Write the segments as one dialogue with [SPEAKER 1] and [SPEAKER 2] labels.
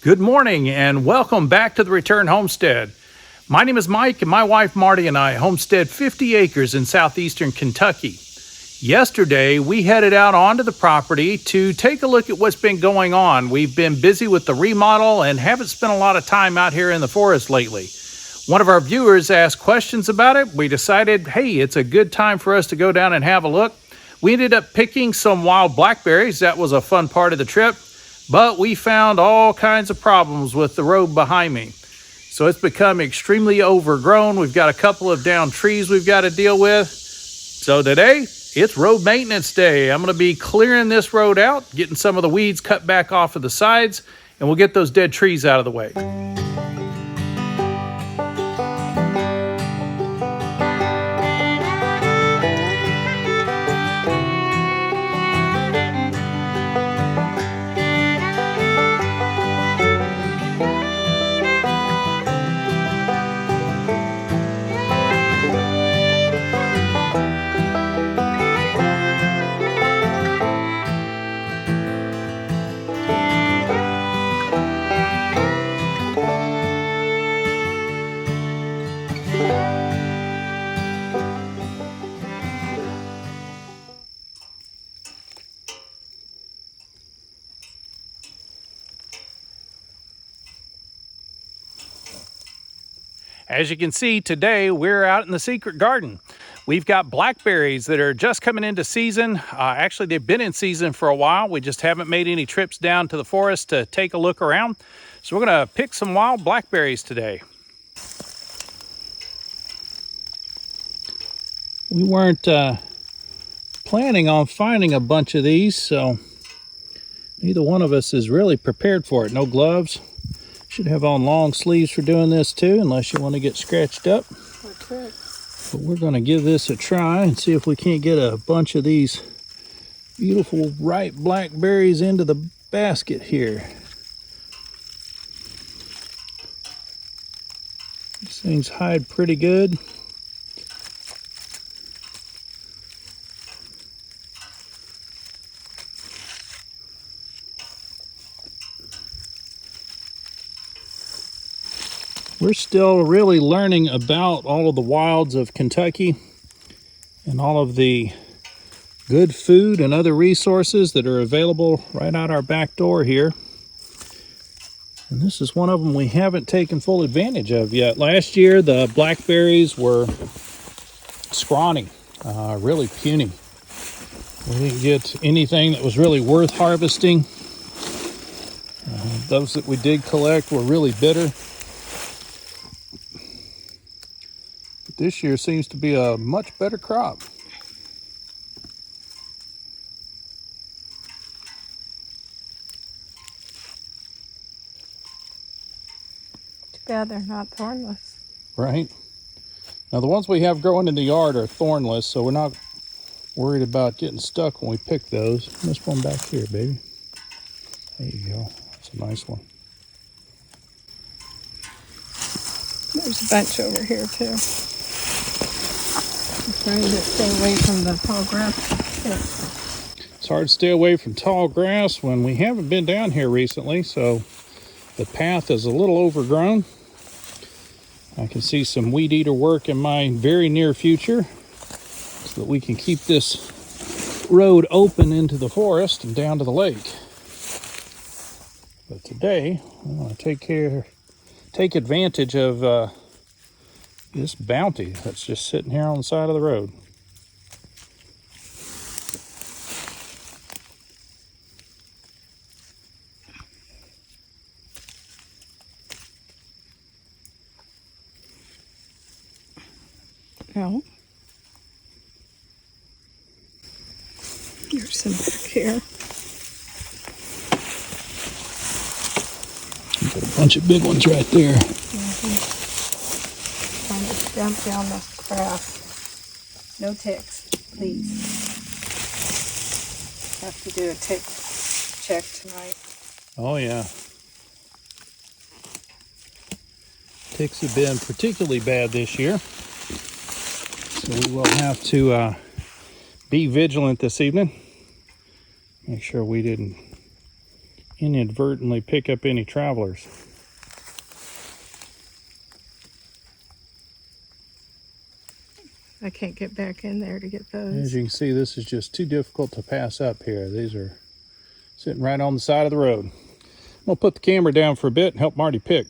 [SPEAKER 1] Good morning and welcome back to the Return Homestead. My name is Mike and my wife Marty and I homestead 50 acres in southeastern Kentucky. Yesterday we headed out onto the property to take a look at what's been going on. We've been busy with the remodel and haven't spent a lot of time out here in the forest lately. One of our viewers asked questions about it. We decided, hey, it's a good time for us to go down and have a look. We ended up picking some wild blackberries. That was a fun part of the trip. But we found all kinds of problems with the road behind me. So it's become extremely overgrown. We've got a couple of downed trees we've got to deal with. So today, it's road maintenance day. I'm going to be clearing this road out, getting some of the weeds cut back off of the sides, and we'll get those dead trees out of the way. As you can see, today we're out in the secret garden. We've got blackberries that are just coming into season. Actually, they've been in season for a while. We just haven't made any trips down to the forest to take a look around. So we're gonna pick some wild blackberries today. We weren't planning on finding a bunch of these, so neither one of us is really prepared for it. No gloves. Should have on long sleeves for doing this too, unless you want to get scratched up.
[SPEAKER 2] Okay.
[SPEAKER 1] But we're going to give this a try and see if we can't get a bunch of these beautiful ripe blackberries into the basket here. These things hide pretty good. We're still really learning about all of the wilds of Kentucky and all of the good food and other resources that are available right out our back door here. And this is one of them we haven't taken full advantage of yet. Last year, the blackberries were scrawny, really puny. We didn't get anything that was really worth harvesting. Those that we did collect were really bitter. This year seems to be a much better crop.
[SPEAKER 2] Too bad they're not thornless.
[SPEAKER 1] Right? Now the ones we have growing in the yard are thornless, so we're not worried about getting stuck when we pick those. This one back here, baby. There you go. That's a nice one.
[SPEAKER 2] There's a bunch over here too. I'm trying to stay away from the tall grass. Yeah.
[SPEAKER 1] It's hard to stay away from tall grass when we haven't been down here recently, so the path is a little overgrown. I can see some weed eater work in my very near future so that we can keep this road open into the forest and down to the lake. But today, I want to take advantage of this bounty that's just sitting here on the side of the road.
[SPEAKER 2] No. There's some back here.
[SPEAKER 1] Got a bunch of big ones right there.
[SPEAKER 2] Trying to stamp down the grass. No ticks, please. Have to do a tick check tonight.
[SPEAKER 1] Oh yeah. Ticks have been particularly bad this year. So we will have to be vigilant this evening. Make sure we didn't inadvertently pick up any travelers.
[SPEAKER 2] I can't get back in there to get
[SPEAKER 1] As
[SPEAKER 2] those.
[SPEAKER 1] you can see, this is just too difficult to pass up here. These are sitting right on the side of the road. I'm gonna put the camera down for a bit and help Marty pick.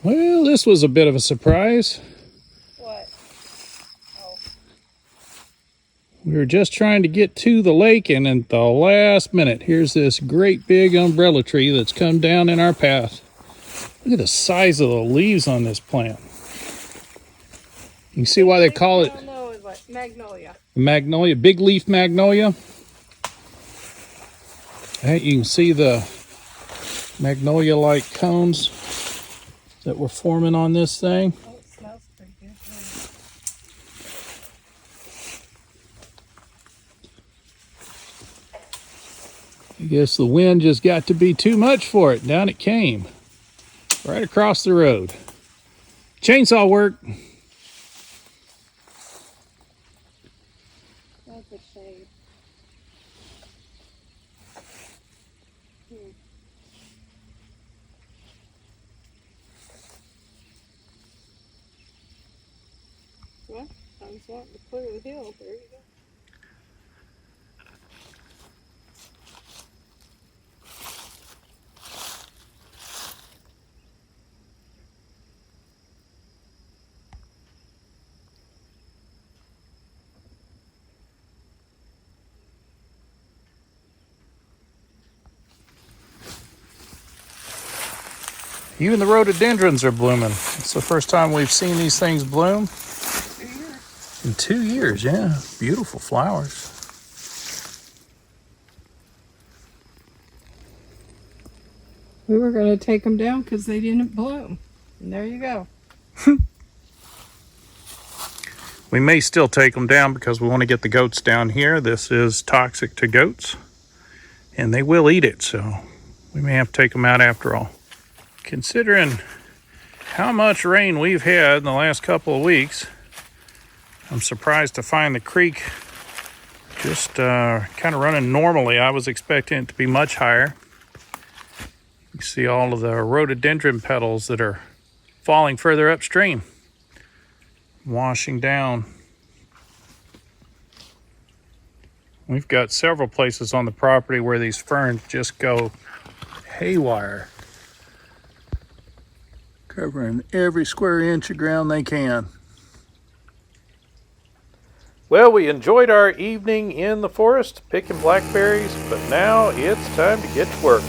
[SPEAKER 1] Well, this was a bit of a surprise.
[SPEAKER 2] What? Oh.
[SPEAKER 1] We were just trying to get to the lake, and at the last minute, here's this great big umbrella tree that's come down in our path. Look at the size of the leaves on this plant. You can see why they call it
[SPEAKER 2] No, it's like magnolia.
[SPEAKER 1] magnolia, big leaf magnolia. Hey, you can see the magnolia-like cones that were forming on this thing.
[SPEAKER 2] Oh, it smells pretty good.
[SPEAKER 1] I guess the wind just got to be too much for it. Down it came, right across the road. Chainsaw work.
[SPEAKER 2] That's a shame. Well, I was wanting to clear the hill. There you go.
[SPEAKER 1] Even the rhododendrons are blooming. It's the first time we've seen these things bloom.
[SPEAKER 2] 2 years.
[SPEAKER 1] In 2 years, yeah. Beautiful flowers.
[SPEAKER 2] We were going to take them down because they didn't bloom. And there you go.
[SPEAKER 1] We may still take them down because we want to get the goats down here. This is toxic to goats, and they will eat it, so we may have to take them out after all. Considering how much rain we've had in the last couple of weeks, I'm surprised to find the creek just kind of running normally. I was expecting it to be much higher. You can see all of the rhododendron petals that are falling further upstream, washing down. We've got several places on the property where these ferns just go haywire, covering every square inch of ground they can. Well, we enjoyed our evening in the forest picking blackberries, but now it's time to get to work.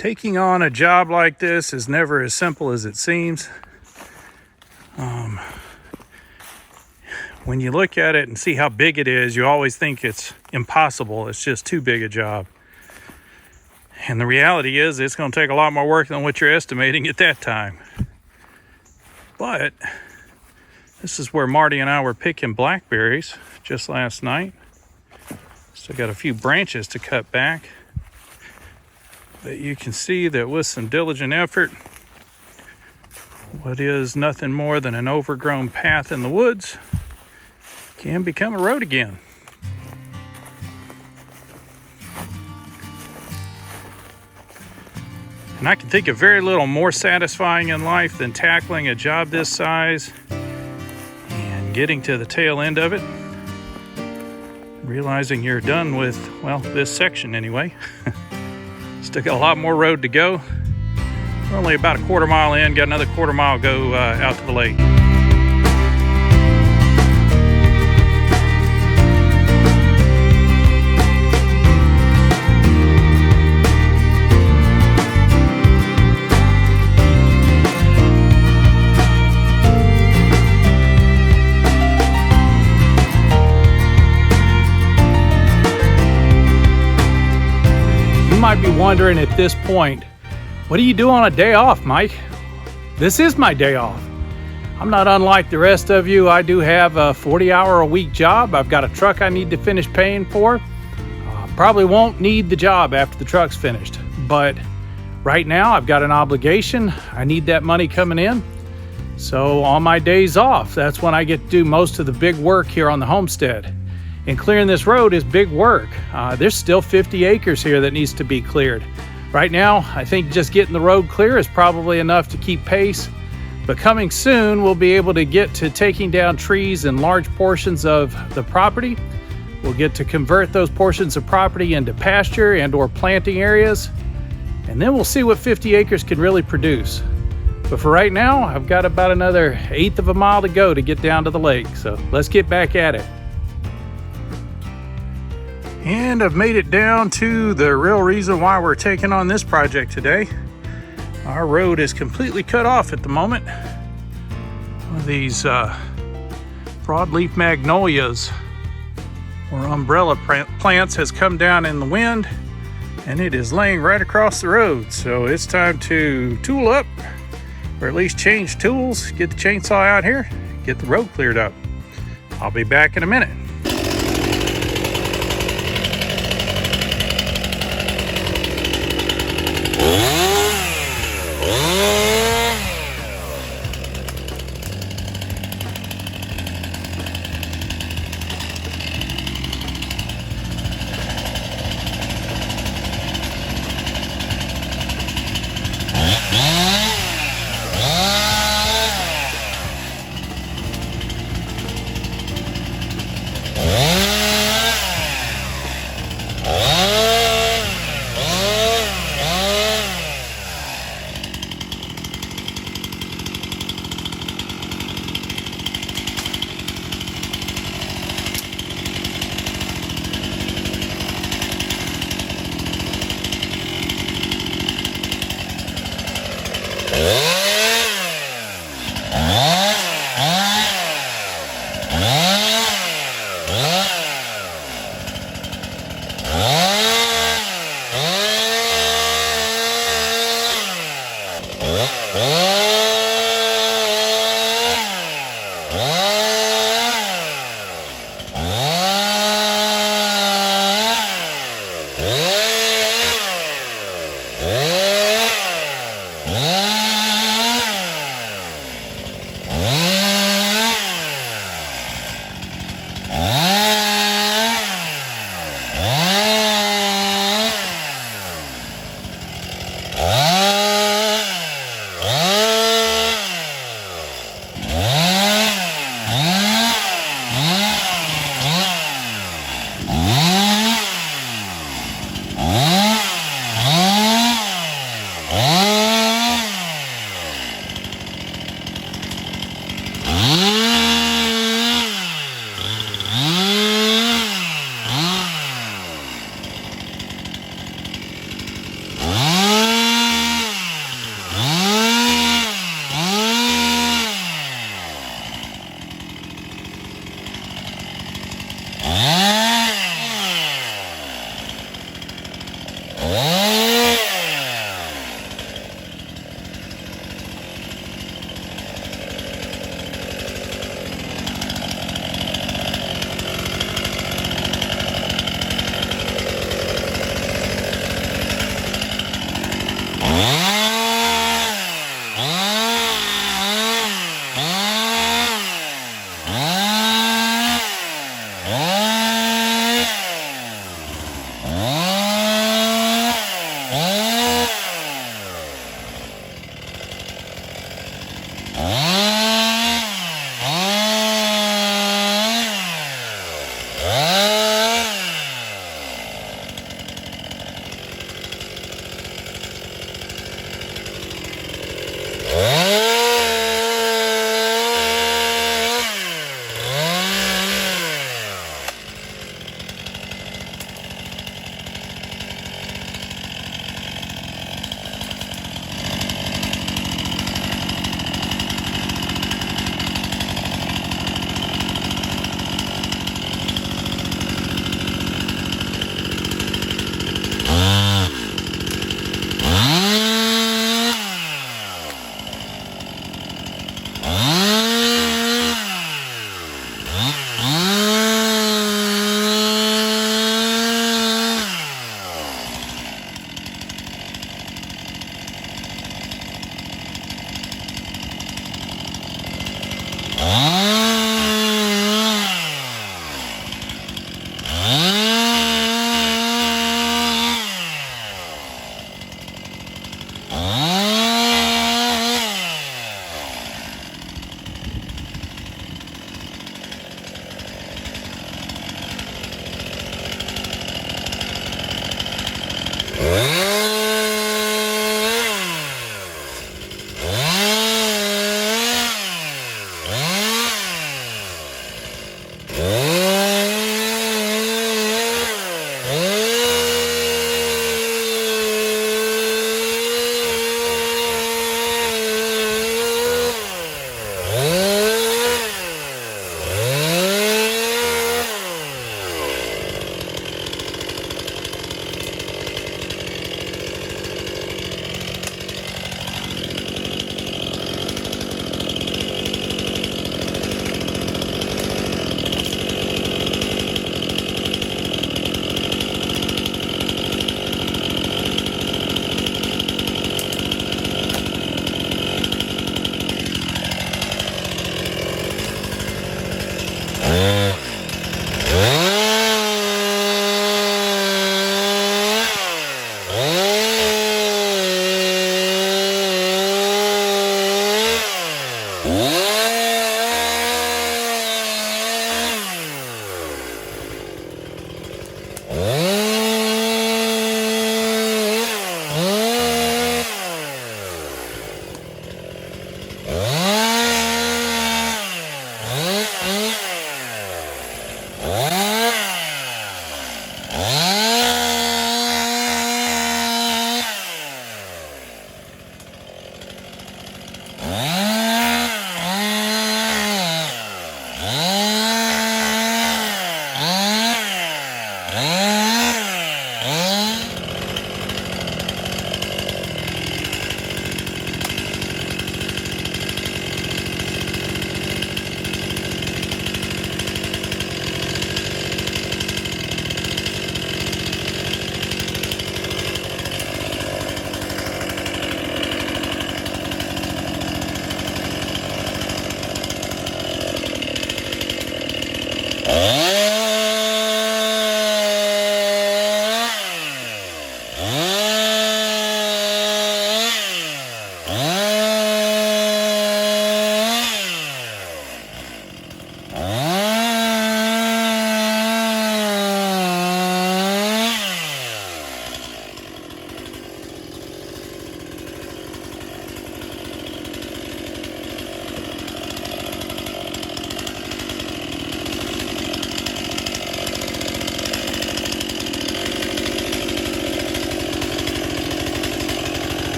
[SPEAKER 1] Taking on a job like this is never as simple as it seems. When you look at it and see how big it is, you always think it's impossible. It's just too big a job. And the reality is it's going to take a lot more work than what you're estimating at that time. But this is where Marty and I were picking blackberries just last night. Still got a few branches to cut back. But you can see that with some diligent effort, what is nothing more than an overgrown path in the woods can become a road again. And I can think of very little more satisfying in life than tackling a job this size and getting to the tail end of it, realizing you're done with, well, this section anyway. Still got a lot more road to go. We're only about a quarter mile in, got another quarter mile go out to the lake. You might be wondering at this point, what do you do on a day off, Mike? This is my day off. I'm not unlike the rest of you. I do have a 40-hour-a-week job. I've got a truck I need to finish paying for. Probably won't need the job after the truck's finished. But right now, I've got an obligation. I need that money coming in. So on my days off, that's when I get to do most of the big work here on the homestead. And clearing this road is big work. There's still 50 acres here that needs to be cleared. Right now, I think just getting the road clear is probably enough to keep pace. But coming soon, we'll be able to get to taking down trees in large portions of the property. We'll get to convert those portions of property into pasture and or planting areas. And then we'll see what 50 acres can really produce. But for right now, I've got about another 1/8 of a mile to go to get down to the lake. So let's get back at it. And I've made it down to the real reason why we're taking on this project today. Our road is completely cut off at the moment. One of these broadleaf magnolias or umbrella plants has come down in the wind and it is laying right across the road. So it's time to tool up, or at least change tools, get the chainsaw out here, get the road cleared up. I'll be back in a minute.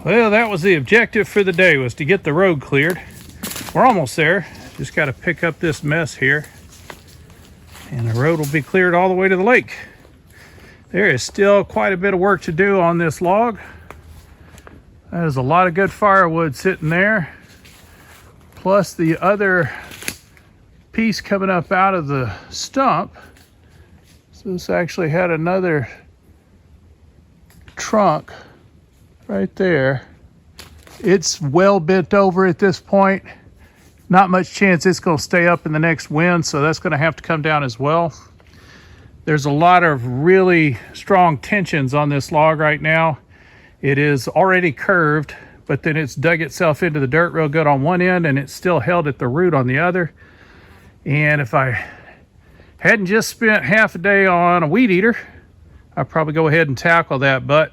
[SPEAKER 1] Well, that was the objective for the day, was to get the road cleared. We're almost there. Just got to pick up this mess here, and the road will be cleared all the way to the lake. There is still quite a bit of work to do on this log. There's a lot of good firewood sitting there, plus the other piece coming up out of the stump. So this actually had another trunk right there. It's well bent over at this point. Not much chance it's going to stay up in the next wind, so that's going to have to come down as well. There's a lot of really strong tensions on this log right now. It is already curved, but then it's dug itself into the dirt real good on one end, and it's still held at the root on the other. And if I hadn't just spent half a day on a weed eater, I'd probably go ahead and tackle that. But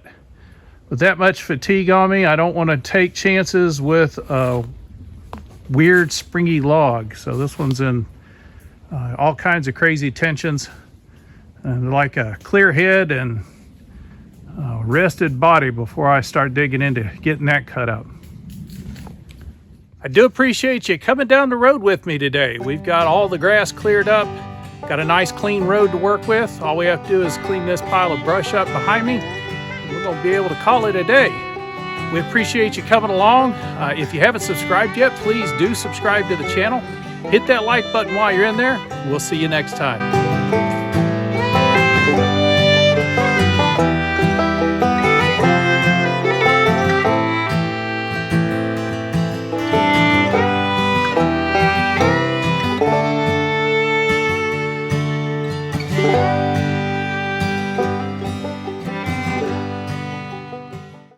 [SPEAKER 1] with that much fatigue on me, I don't want to take chances with a weird springy log. So this one's in all kinds of crazy tensions, and like a clear head and rested body before I start digging into getting that cut up. I do appreciate you coming down the road with me today. We've got all the grass cleared up, got a nice clean road to work with. All we have to do is clean this pile of brush up behind me. We're going to be able to call it a day. We appreciate you coming along. If you haven't subscribed yet, please do subscribe to the channel. Hit that like button while you're in there. We'll see you next time.